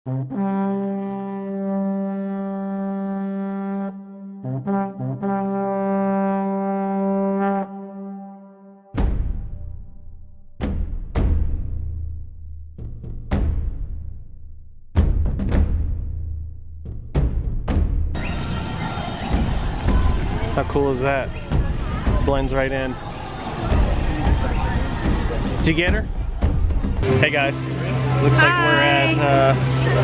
How cool is that? Blends right in. Did you get her? Hey guys, looks like we're at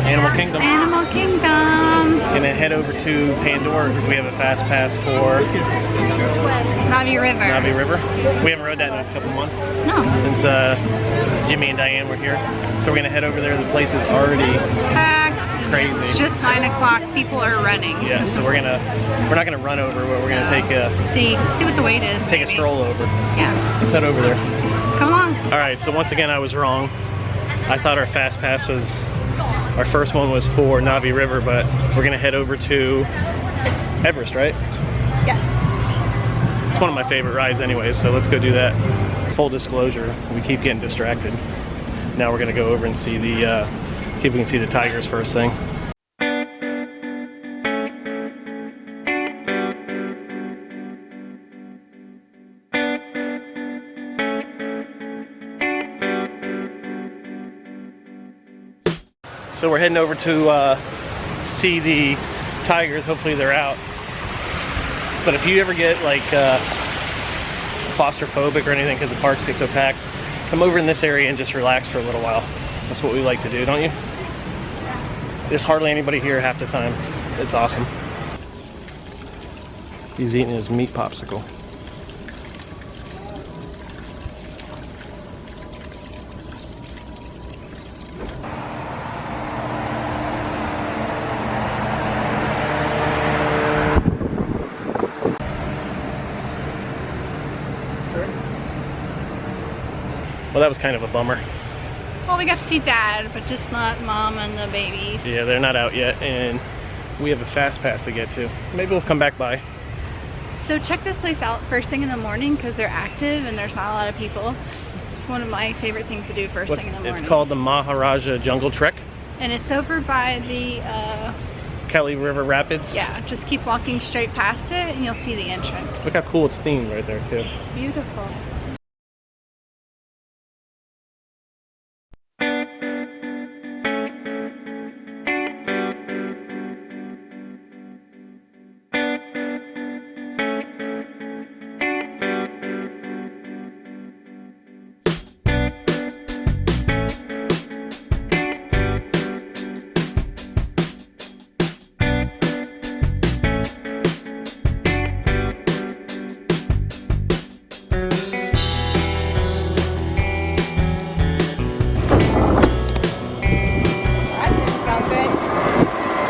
Animal Kingdom. Animal Kingdom. Gonna head over to Pandora because we have a fast pass for Navi River. Navi River. We haven't rode that in a couple months. No. Since Jimmy and Diane were here. So we're gonna head over there. The place is already Packed. crazy. It's just 9 o'clock. People are running. Yeah, so we're not gonna run over, but we're gonna take see what the wait is. a stroll over. Yeah. Let's head over there. Come along. All right, so once again I was wrong. I thought our fast pass was, our first one was for Navi River, but we're gonna head over to Everest, right? Yes. It's one of my favorite rides anyways, so let's go do that. Full disclosure, we keep getting distracted. Now we're gonna go over and see the, see if we can see the tigers first thing. So we're heading over to see the tigers. Hopefully they're out. But if you ever get like claustrophobic or anything because the parks get so packed, come over in this area and just relax for a little while. That's what we like to do, don't you? There's hardly anybody here half the time. It's awesome. He's eating his meat popsicle. Well, that was kind of a bummer. Well, we got to see Dad, but just not Mom and the babies. Yeah, they're not out yet, and we have a fast pass to get to. Maybe we'll come back by. So check this place out first thing in the morning because they're active and there's not a lot of people. It's one of my favorite things to do first thing in the morning. It's called the Maharaja Jungle Trek. And it's over by the Kelly River Rapids. yeah, just keep walking straight past it and you'll see the entrance. Look how cool it's themed right there too. It's beautiful.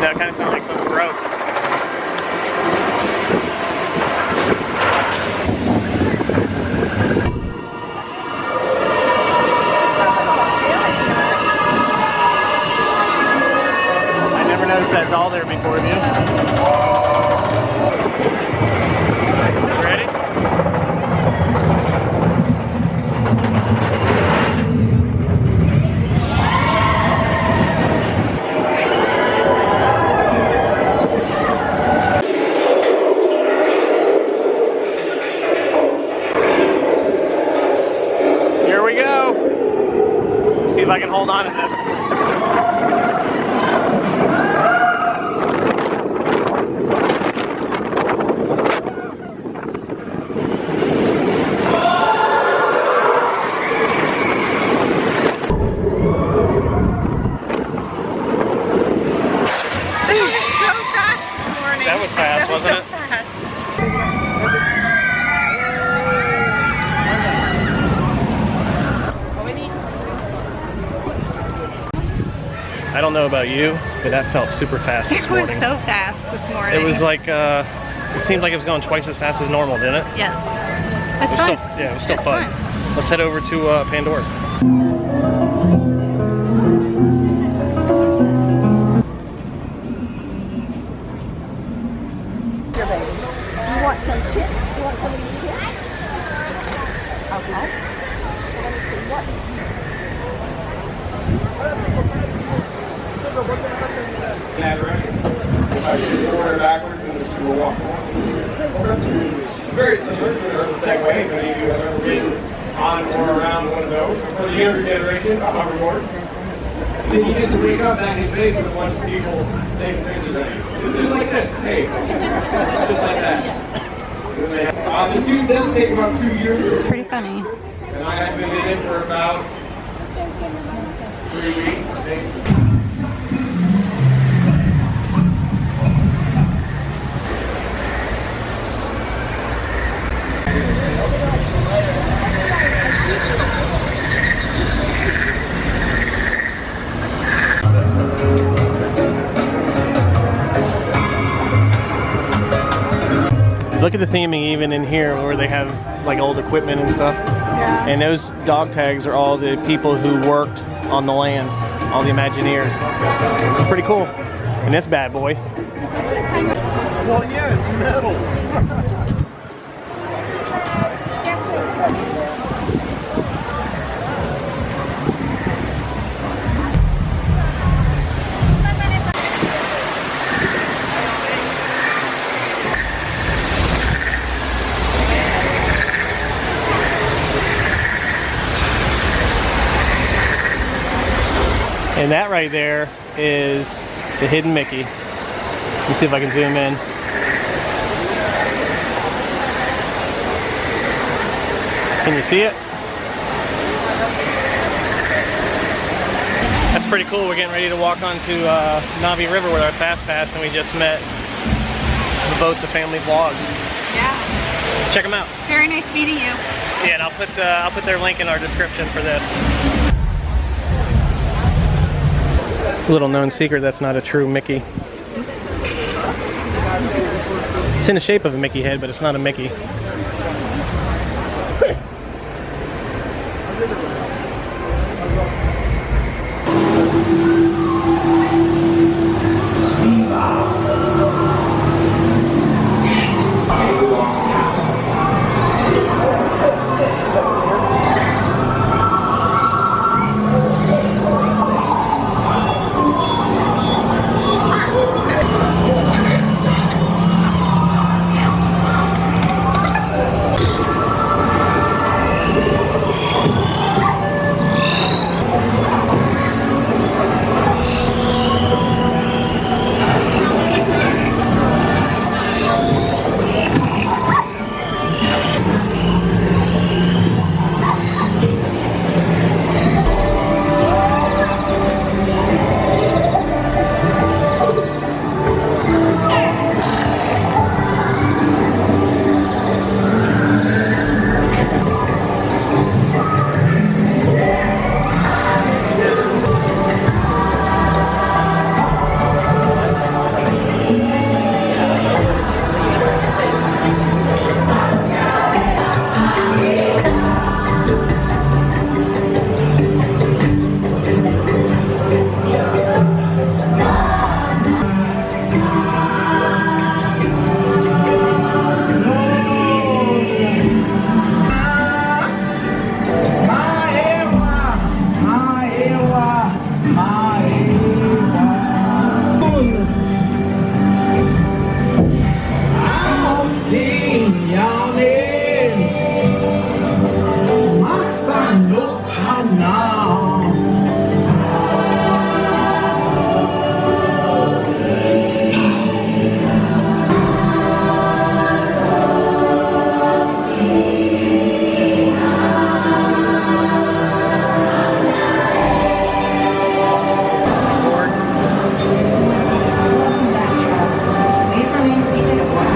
That kind of sounds like something broke. I never noticed that doll there before, have you? Ready? See if I can hold on to this. So fast this morning. That was fast, wasn't it? Fast. I don't know about you, but that felt super fast this It was morning. so fast this morning. It was like, it seemed like it was going twice as fast as normal, didn't it? Yes. It It's was fun. still, yeah, it was still It's fun. Let's head over to Pandora. Your baby. You want some chips? You want some of these chips? Okay. So let me see what. That direction. If I shoot forward and backwards, then this will walk along. Very similar to a Segway, but you have ever been on or around one of those. For the younger generation, a hoverboard. Then you get to wake up back in base with a bunch of people taking pictures of you. It's just like this. Hey, it's just like that. The suit does take about 2 years. It's pretty funny. And I have been in it for about 3 weeks, I think. Look at the theming even in here where they have like old equipment and stuff. Yeah. And those dog tags are all the people who worked on the land, all the Imagineers. Pretty cool. And this bad boy. Well, yeah, it's metal. And that right there is the hidden Mickey. Let me see if I can zoom in. Can you see it? That's pretty cool. We're getting ready to walk onto Navi River with our Fast Pass, and we just met the Bosa Family Vlogs. Yeah. Check them out. Very nice meeting you. Yeah, and I'll put their link in our description for this. Little known secret, that's not a true Mickey. It's in the shape of a Mickey head, but it's not a Mickey.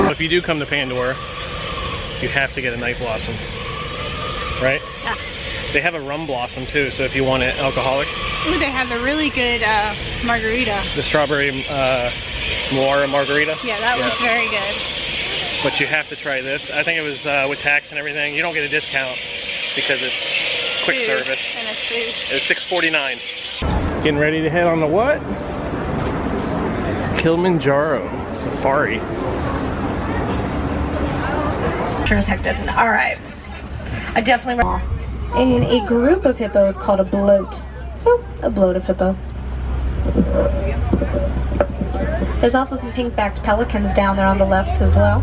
If you do come to Pandora, you have to get a night blossom, right? Yeah. They have a rum blossom too, so if you want it alcoholic. Ooh, they have a really good margarita. The strawberry Moara margarita. Yeah, that one's very good. But you have to try this. I think it was with tax and everything. You don't get a discount because it's quick Food. service. And it's food. It was $6.49. Getting ready to head on the what? Kilimanjaro Safari. Sure as heck didn't. All right. I definitely. And a group of hippos called a bloat. So, a bloat of hippo. There's also some pink-backed pelicans down there on the left as well.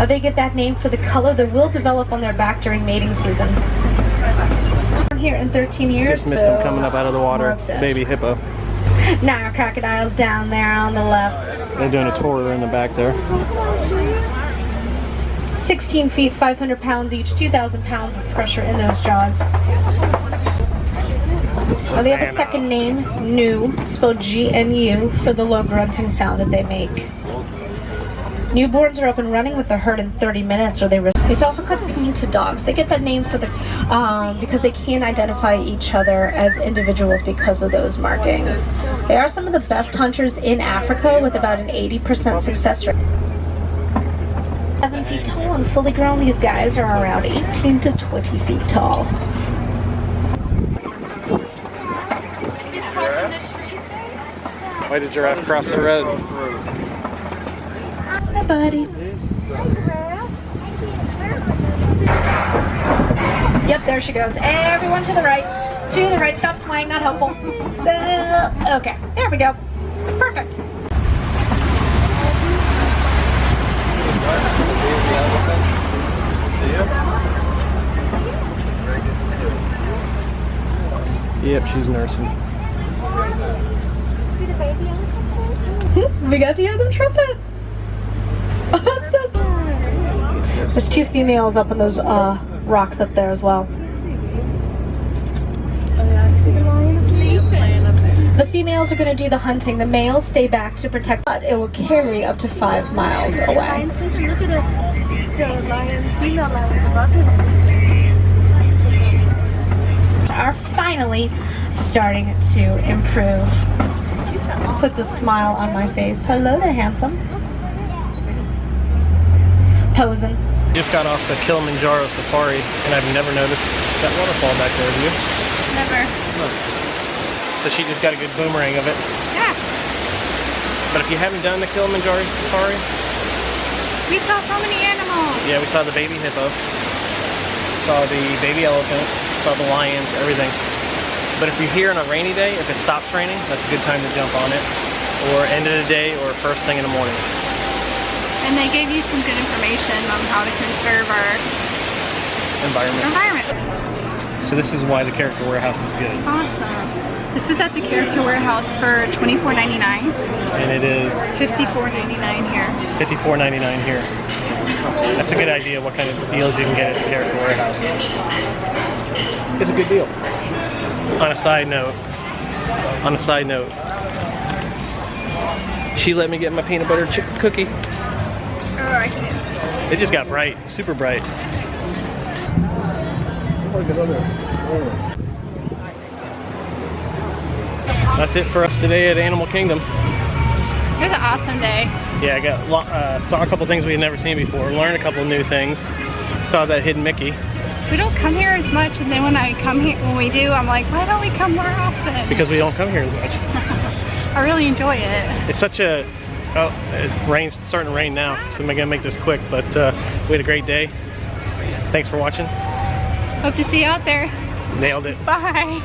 They get that name for the color that will develop on their back during mating season. I'm here in 13 years. Just missed them coming up out of the water. Baby hippo. Nile crocodiles down there on the left. They're doing a tour in the back there. 16 feet, 500 pounds each, 2,000 pounds of pressure in those jaws. They have a second name, Gnu, spelled G-N-U, for the low grunting sound that they make. Newborns are up and running with the herd in 30 minutes, or they risk. It's also called painted dogs. They get that name for the because they can identify each other as individuals because of those markings. They are some of the best hunters in Africa with about an 80% success rate. 7 feet tall and fully grown, these guys are around 18 to 20 feet tall. Why did giraffe cross the road? Hi, buddy. Yep, there she goes. Everyone to the right. To the right. Stop swaying. Not helpful. Okay, there we go. Perfect. Yep, she's nursing. We got to hear them trumpet. Oh, that's so cool. There's 2 females up on those rocks up there as well. The females are going to do the hunting. The males stay back to protect, but it will carry up to 5 miles away. Are finally starting to improve. Puts a smile on my face. Hello there, handsome. Posing. Just got off the Kilimanjaro safari, and I've never noticed that waterfall back there, have you? Never. So she just got a good boomerang of it. Yeah. But if you haven't done the Kilimanjaro safari, We saw so many animals. yeah, we saw the baby hippo, saw the baby elephant, saw the lions, everything. But if you're here on a rainy day, if it stops raining, that's a good time to jump on it. Or end of the day, or first thing in the morning. And they gave you some good information on how to conserve our environment. So this is why the Character Warehouse is good. Awesome. This was at the Character Warehouse for $24.99. And it is $54.99 here. $54.99 here. That's a good idea what kind of deals you can get at the Character Warehouse. It's a good deal. On a side note, she let me get my peanut butter cookie. Oh, I can't see. It just got bright, super bright. That's it for us today at Animal Kingdom. It was an awesome day. Yeah, I saw a couple things we had never seen before, learned a couple new things. Saw that hidden Mickey. We don't come here as much, and then when we do, I'm like, why don't we come more often? Because we don't come here as much. I really enjoy it. It's such a, it's starting to rain now, so I'm gonna make this quick, but we had a great day. Thanks for watching. Hope to see you out there. Nailed it. Bye.